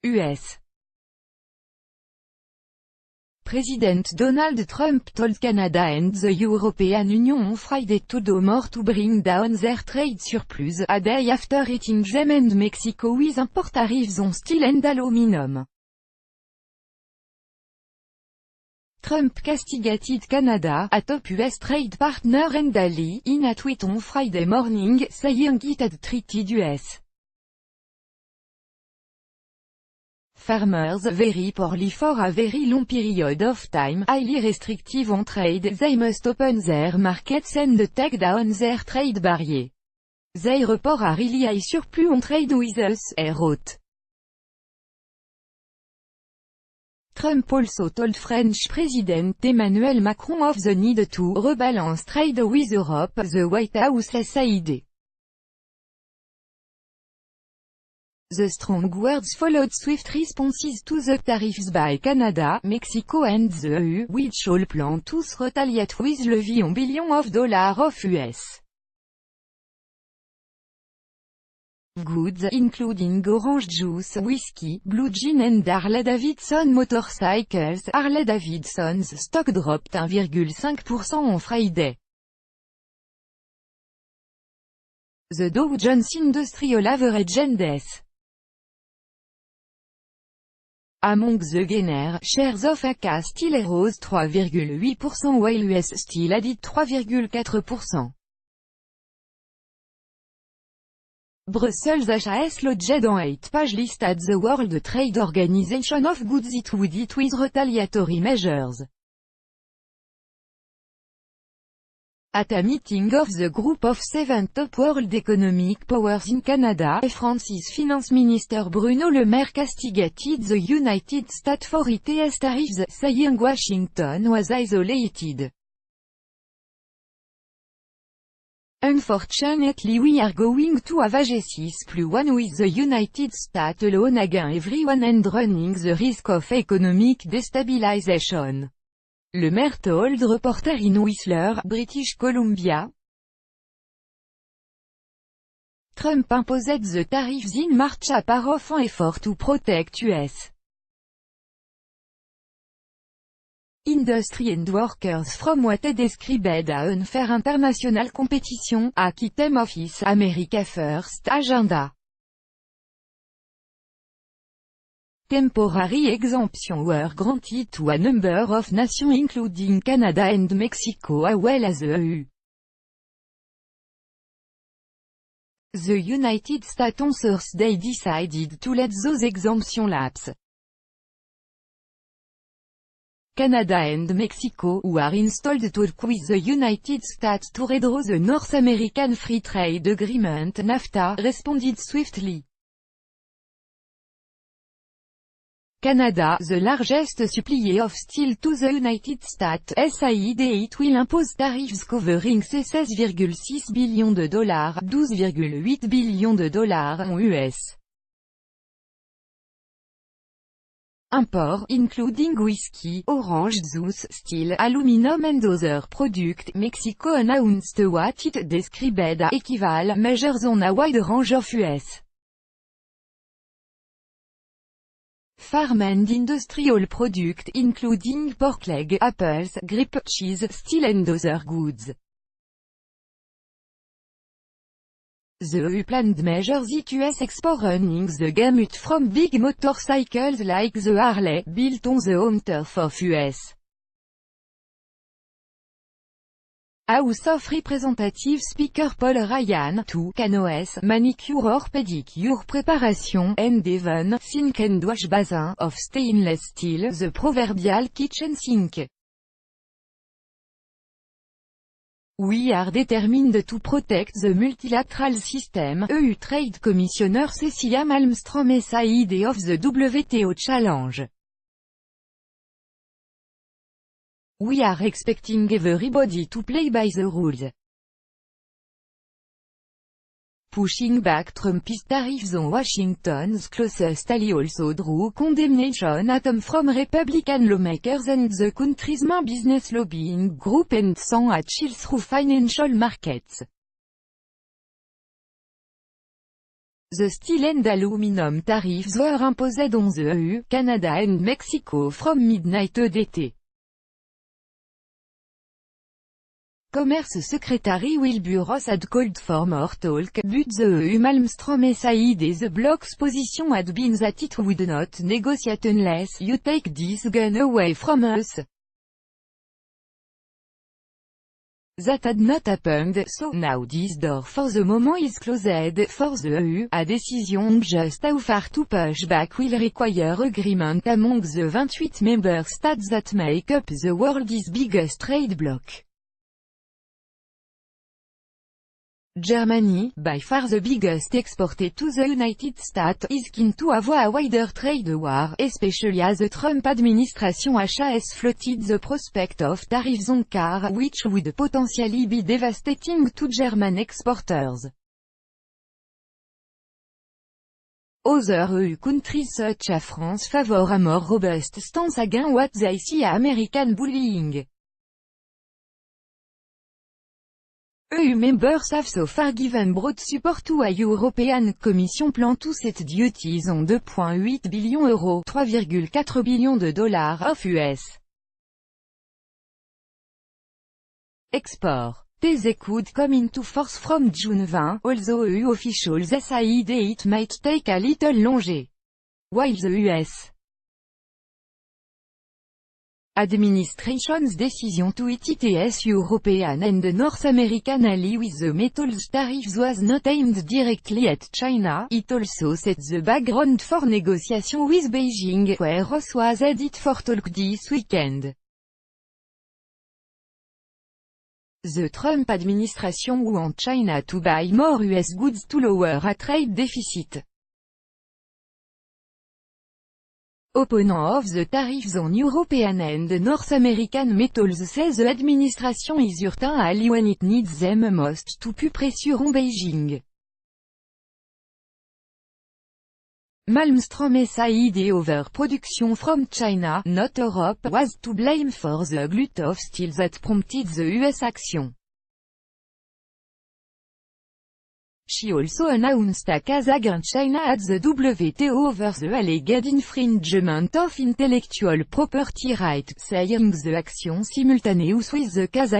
US. President Donald Trump told Canada and the European Union on Friday to do more to bring down their trade surplus, a day after hitting them and Mexico with import tariffs on steel and aluminum. Trump castigated Canada, a top US trade partner and ally, in a tweet on Friday morning, saying it had treated US farmers very poorly for a very long period of time, highly restrictive on trade. They must open their markets and take down their trade barrier. They report a really high surplus on trade with us, he wrote. Trump also told French President Emmanuel Macron of the need to rebalance trade with Europe, the White House said. The strong words followed swift responses to the tariffs by Canada, Mexico and the EU, which all plan to retaliate with levy on billions of dollars of US goods, including orange juice, whiskey, blue gin and Harley-Davidson motorcycles. Harley-Davidson's stock dropped 1,5% on Friday. The Dow Jones Industrial Average Index. Among the gainers, shares of AK Steel rose 3,8% while US Steel added 3,4%. Brussels HAS lodged on 8-page list at the World Trade Organization of goods it would eat with retaliatory measures. At a meeting of the Group of 7 top world economic powers in Canada, France's Finance Minister Bruno Le Maire castigated the United States for its tariffs, saying Washington was isolated. Unfortunately we are going to have a G6+1 with the United States alone against everyone and running the risk of economic destabilization. Le Maire told reporter in Whistler, British Columbia. Trump imposed the tariffs in March as part of an effort to protect US industry and workers from what he described as unfair international competition, a key theme of his America First agenda. Temporary exemptions were granted to a number of nations including Canada and Mexico as well as the EU. The United States on Thursday decided to let those exemptions lapse. Canada and Mexico, who are installed talk with the United States to redraw the North American Free Trade Agreement (NAFTA), responded swiftly. Canada, the largest supplier of steel to the United States, said it will impose tariffs covering $16,6 billion, $12,8 billion en US. Import, including whiskey, orange juice, steel, aluminum and other products. Mexico announced what it described as equivalent measures on a wide range of US farm and industrial products, including pork leg, apples, grape, cheese, steel and other goods. The EU planned measures it US export running the gamut from big motorcycles like the Harley, built on the home turf of US House of Representatives Speaker Paul Ryan, to canoes, manicure or pedicure preparation, and even sink and wash basin, of stainless steel, the proverbial kitchen sink. We are determined to protect the multilateral system, EU Trade Commissioner Cecilia Malmström said of the WTO challenge. We are expecting everybody to play by the rules. Pushing back Trumpist tariffs on Washington's closest ally also drew condemnation from Republican lawmakers and the country's main business lobbying group and sent a chill through financial markets. The steel and aluminum tariffs were imposed on the EU, Canada and Mexico from midnight EDT. Commerce Secretary Wilbur Ross had called for more talk, but the EU Malmstrom said the bloc's position had been that it would not negotiate unless you take this gun away from us. That had not happened, so now this door for the moment is closed. For the EU, a decision just how far to push back will require agreement among the 28 member states that make up the world's biggest trade bloc. Germany, by far the biggest exporter to the United States, is keen to avoid a wider trade war, especially as the Trump administration has floated the prospect of tariffs on cars, which would potentially be devastating to German exporters. Other EU countries such as France favor a more robust stance against what they see as American bullying. EU members have so far given broad support to a European Commission plan to set duties on 2,8 billion €, $3,4 billion of US export. These could come into force from June 20, although EU officials said it might take a little longer. While the US administration's decision to hit its European and North American ally with the metals tariffs was not aimed directly at China, it also set the background for negotiations with Beijing, where Ross was headed for talk this weekend. The Trump administration wants China to buy more US goods to lower a trade deficit. Opponent of the tariffs on European and North American metals says the administration is certain ally when it needs them most to put pressure on Beijing. Malmstrom said overproduction from China, not Europe, was to blame for the glut of steel that prompted the US action. She also announced a case against China at the WTO over the alleged infringement of intellectual property rights, saying the action simultaneous with the case